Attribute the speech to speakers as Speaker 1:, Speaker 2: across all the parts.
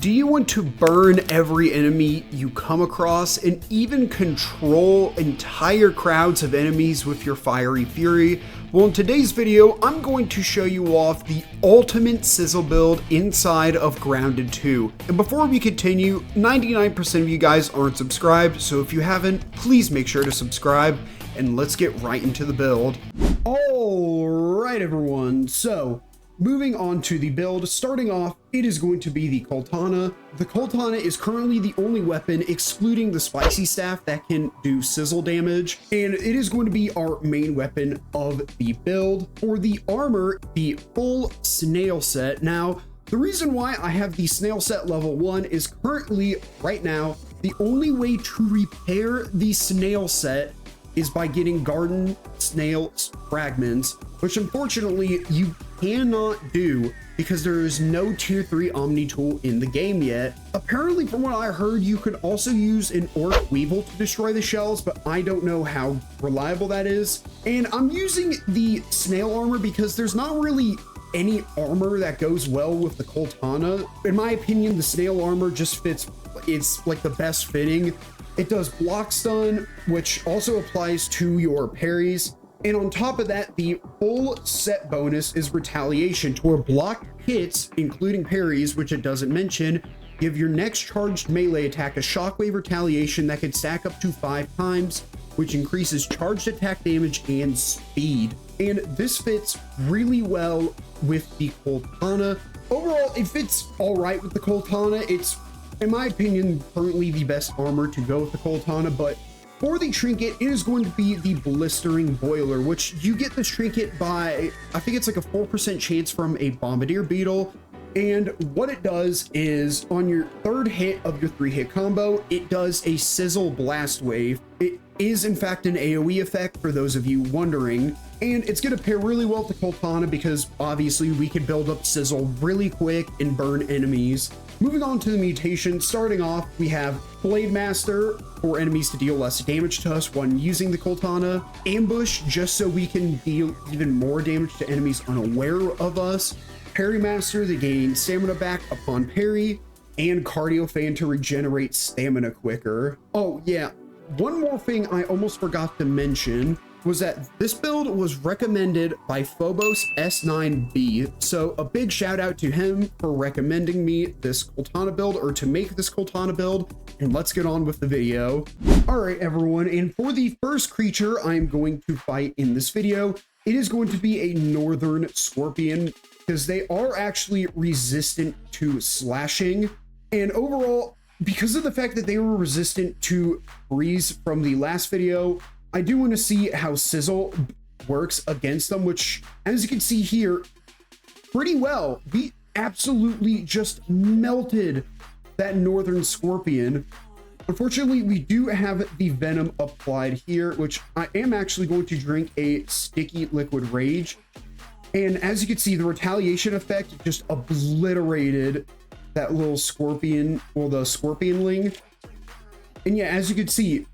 Speaker 1: Do you want to burn every enemy you come across and even control entire crowds of enemies with your fiery fury? Well, in today's video, I'm going to show you off the ultimate sizzle build inside of Grounded 2. And before we continue, 99% of you guys aren't subscribed, so if you haven't, please make sure to subscribe, and let's get right into the build. Alright everyone, so moving on to the build, starting off, it is going to be the Katana. The Katana is currently the only weapon, excluding the spicy staff, that can do sizzle damage, and it is going to be our main weapon of the build. For the armor, the full snail set. Now, the reason why I have the snail set level 1 is currently, right now, the only way to repair the snail set is by getting garden snail fragments, which unfortunately you cannot do because there is no tier 3 omni tool in the game yet. Apparently, from what I heard, you could also use an orc weevil to destroy the shells, but I don't know how reliable that is. And I'm using the snail armor because there's not really any armor that goes well with the Katana. In my opinion, the snail armor just fits, it's like the best fitting. It does block stun, which also applies to your parries. And on top of that, the full set bonus is retaliation, to where blocked hits, including parries, which it doesn't mention, give your next charged melee attack a shockwave retaliation that can stack up to 5 times, which increases charged attack damage and speed. And this fits really well with the Katana. Overall, it fits all right with the Katana. It's, in my opinion, currently the best armor to go with the Katana, but for the trinket, it is going to be the Blistering Boiler, which you get this trinket by, I think it's like a 4% chance from a Bombardier Beetle. And what it does is, on your third hit of your 3-hit combo, it does a Sizzle Blast Wave. It is in fact an AoE effect, for those of you wondering, and it's going to pair really well with the Katana because obviously we can build up Sizzle really quick and burn enemies. Moving on to the mutation, starting off, we have Blade Master for enemies to deal less damage to us when using the Katana, Ambush just so we can deal even more damage to enemies unaware of us, Parry Master to gain stamina back upon parry, and Cardio Fan to regenerate stamina quicker. Oh yeah, one more thing I almost forgot to mention was that this build was recommended by Phobos S9B. So a big shout out to him for recommending me this Katana build, or to make this Katana build, and let's get on with the video. All right, everyone, and for the first creature I'm going to fight in this video, it is going to be a Northern Scorpion, because they are actually resistant to slashing. And overall, because of the fact that they were resistant to freeze from the last video, I do want to see how Sizzle works against them, which, as you can see here, pretty well. We absolutely just melted that Northern Scorpion. Unfortunately, we do have the Venom applied here, which I am actually going to drink a Sticky Liquid Rage. And as you can see, the retaliation effect just obliterated that little Scorpion, or the Scorpionling. And yeah, as you can see,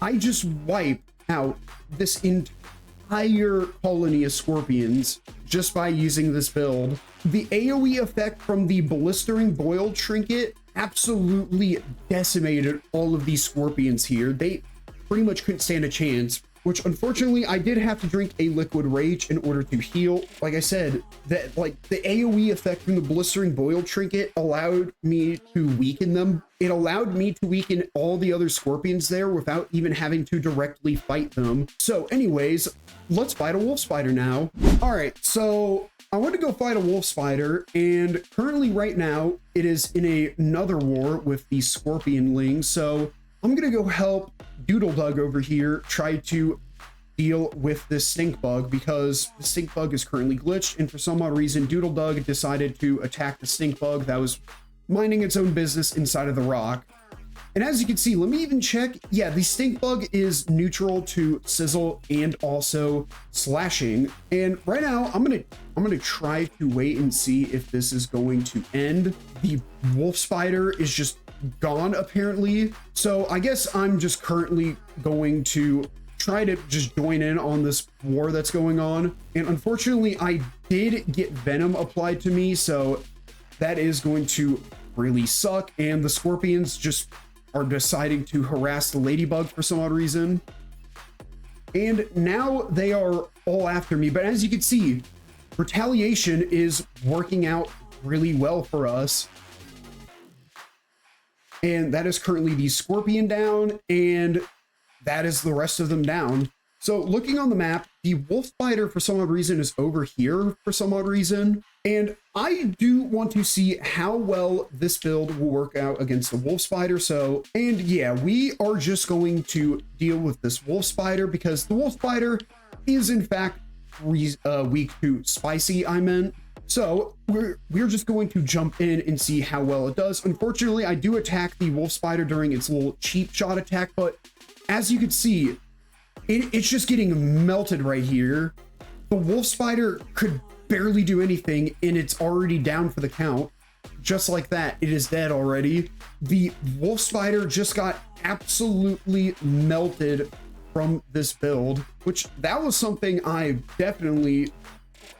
Speaker 1: I just wiped out this entire colony of scorpions just by using this build. The AoE effect from the Blistering Boil trinket absolutely decimated all of these scorpions here. They pretty much couldn't stand a chance, which unfortunately I did have to drink a Liquid Rage in order to heal. Like I said, that like the AoE effect from the Blistering Boil trinket allowed me to weaken them. It allowed me to weaken all the other scorpions there without even having to directly fight them. So anyways, let's fight a wolf spider now. All right, so I want to go fight a wolf spider, and currently right now it is in another war with the Scorpionling. So I'm gonna go help Doodle Dug over here try to deal with this stink bug, because the stink bug is currently glitched, and for some odd reason Doodle Dug decided to attack the stink bug that was minding its own business inside of the rock. And as you can see, let me even check. Yeah, the stink bug is neutral to sizzle and also slashing. And right now I'm gonna try to wait and see if this is going to end. The wolf spider is just gone apparently, so I guess I'm just currently going to try to just join in on this war that's going on. And unfortunately I did get venom applied to me, so that is going to really suck, and the scorpions just are deciding to harass the ladybug for some odd reason. And now they are all after me, but as you can see, retaliation is working out really well for us. And that is currently the scorpion down, and that is the rest of them down. So looking on the map, the wolf spider for some odd reason is over here for some odd reason. And I do want to see how well this build will work out against the wolf spider. So, and yeah, we are just going to deal with this wolf spider because the wolf spider is in fact weak to spicy, I meant. So we're just going to jump in and see how well it does. Unfortunately, I do attack the wolf spider during its little cheap shot attack, but as you can see, it's just getting melted right here. The wolf spider could barely do anything, and it's already down for the count. Just like that, it is dead already. The wolf spider just got absolutely melted from this build, which that was something I definitely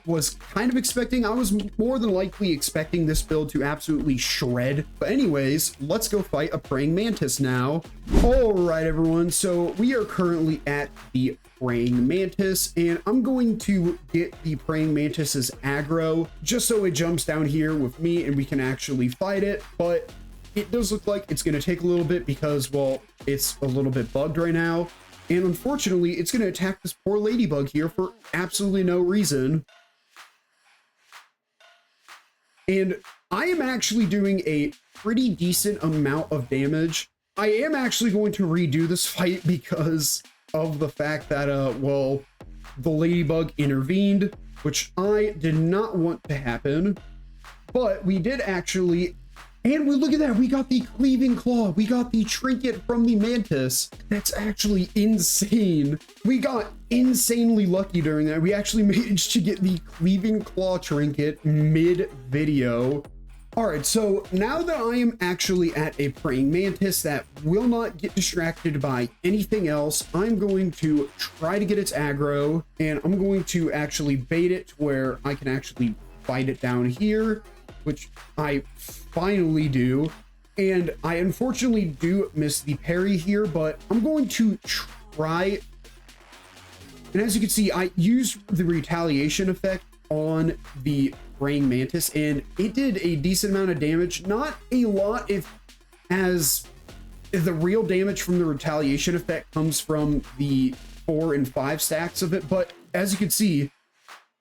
Speaker 1: was kind of expecting. I was more than likely expecting this build to absolutely shred. But anyways, let's go fight a praying mantis now. All right, everyone. So we are currently at the praying mantis, and I'm going to get the praying mantis's aggro just so it jumps down here with me and we can actually fight it. But it does look like it's going to take a little bit because, well, it's a little bit bugged right now. And unfortunately, it's going to attack this poor ladybug here for absolutely no reason. And I am actually doing a pretty decent amount of damage. I am actually going to redo this fight because of the fact that, well, the ladybug intervened, which I did not want to happen. But we did actually, and we look at that, we got the cleaving claw. We got the trinket from the mantis. That's actually insane. We got insanely lucky during that. We actually managed to get the cleaving claw trinket mid-video. All right, so now that I am actually at a praying mantis that will not get distracted by anything else, I'm going to try to get its aggro, and I'm going to actually bait it to where I can actually fight it down here, which I finally do. And I unfortunately do miss the parry here, but I'm going to try. And as you can see, I used the retaliation effect on the praying mantis, and it did a decent amount of damage. Not a lot, as the real damage from the retaliation effect comes from the 4 and 5 stacks of it. But as you can see,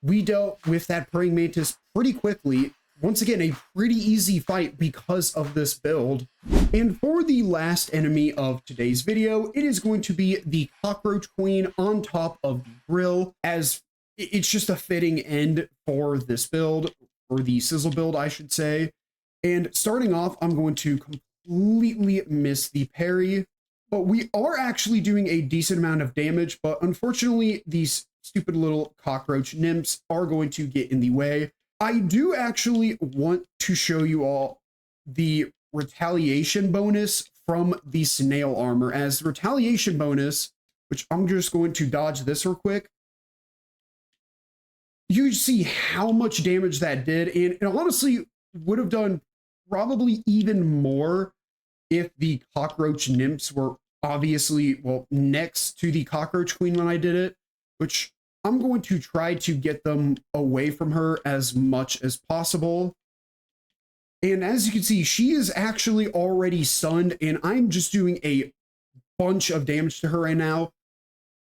Speaker 1: we dealt with that praying mantis pretty quickly. Once again, a pretty easy fight because of this build. And for the last enemy of today's video, it is going to be the cockroach queen on top of the grill, as it's just a fitting end for this build, or the sizzle build, I should say. And starting off, I'm going to completely miss the parry, but we are actually doing a decent amount of damage. But unfortunately, these stupid little cockroach nymphs are going to get in the way. I do actually want to show you all the retaliation bonus from the snail armor, as the retaliation bonus, which I'm just going to dodge this real quick. You see how much damage that did, and it honestly would have done probably even more if the cockroach nymphs were obviously, well, next to the cockroach queen when I did it, which I'm going to try to get them away from her as much as possible. And as you can see, she is actually already stunned, and I'm just doing a bunch of damage to her right now.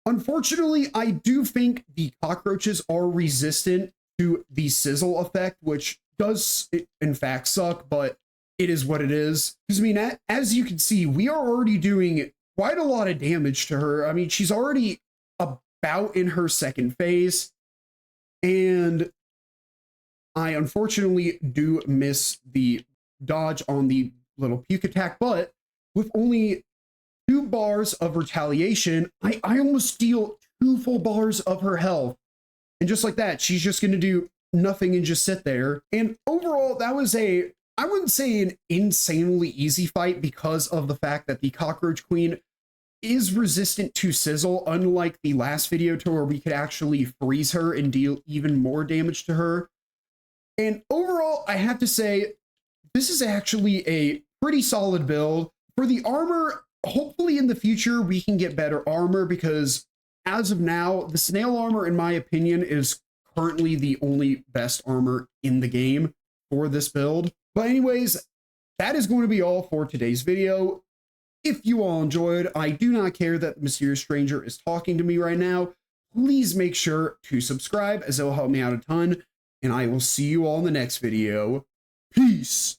Speaker 1: Unfortunately, I do think the cockroaches are resistant to the sizzle effect, which does in fact suck, but it is what it is. Because I mean, as you can see, we are already doing quite a lot of damage to her. I mean, she's already about in her second phase, and I unfortunately do miss the dodge on the little puke attack, but with only 2 bars of retaliation, I almost steal 2 full bars of her health. And just like that, she's just going to do nothing and just sit there. And overall, that was I wouldn't say an insanely easy fight, because of the fact that the cockroach queen is resistant to sizzle, unlike the last video to where we could actually freeze her and deal even more damage to her. And overall, I have to say this is actually a pretty solid build. For the armor, hopefully in the future we can get better armor, because as of now, the snail armor, in my opinion, is currently the only best armor in the game for this build. But anyways, that is going to be all for today's video. If you all enjoyed, I do not care that the mysterious stranger is talking to me right now. Please make sure to subscribe, as it will help me out a ton. And I will see you all in the next video. Peace.